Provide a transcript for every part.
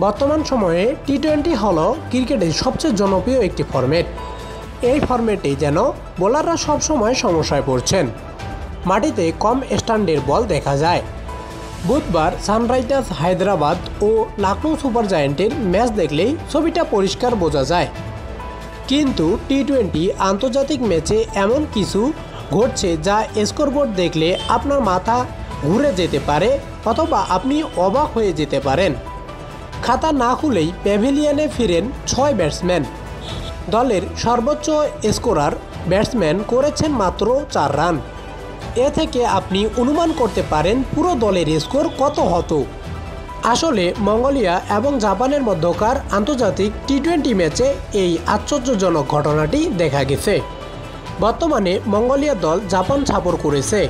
বর্তমান সময়ে টি-20 হলো ক্রিকেটের সবচেয়ে জনপ্রিয় একটি ফরম্যাট। এই ফরম্যাটে যেন বোলাররা সবসময় সমস্যায় পড়ছেন। মাটিতে কম স্ট্যান্ডের বল দেখা যায়। বুধবার সানরাইজার্স হায়দ্রাবাদ ও লখনৌ সুপার জায়ান্টের ম্যাচ দেখলেই ছবিটা পরিষ্কার বোঝা যায়। কিন্তু টি-20 আন্তর্জাতিক ম্যাচে এমন কিছু ঘটছে যা স্কোরবোর্ড দেখলে আপনার মাথা ঘুরে যেতে পারে অথবা আপনি অবাক হয়ে যেতে পারেন। খাতা না খুলেই প্যাভিলিয়নে ফিরেন 6 ব্যাটসম্যান। দলের সর্বোচ্চ স্কোরার ব্যাটসম্যান করেছেন মাত্র 4 রান। এ থেকে আপনি অনুমান করতে পারেন পুরো দলের স্কোর কত হতো। আসলে মঙ্গোলিয়া এবং জাপানের মধ্যকার আন্তর্জাতিক টি-20 ম্যাচে এই আশ্চর্যজনক ঘটনাটি দেখা গেছে। বর্তমানে মঙ্গোলিয়া দল জাপান সফর করেছে।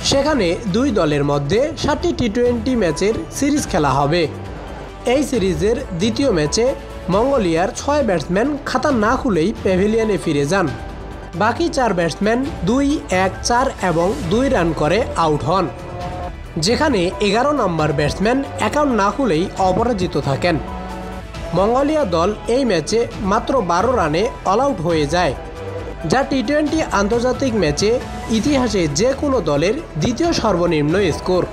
সেখানে দুই দলের মধ্যে 7টি টি-20 ম্যাচের সিরিজ খেলা হবে। এই সিরিজের দ্বিতীয় ম্যাচে মঙ্গোলিয়ার 6 ব্যাটসম্যান খাতা না খুলেই প্যাভিলিয়নে ফিরে যান। বাকি 4 ব্যাটসম্যান 2, 1, 4 এবং 2 রান করে আউট হন, যেখানে 11 নম্বর ব্যাটসম্যান অ্যাকাউন্ট না খুলেই অপরাজিত থাকেন। মঙ্গোলিয়া দল এই ম্যাচে মাত্র 12 রানে অল আউট হয়ে যায়, যা টি-20 আন্তর্জাতিক ম্যাচে ইতিহাসে যে কোনো দলের দ্বিতীয় সর্বনিম্ন স্কোর।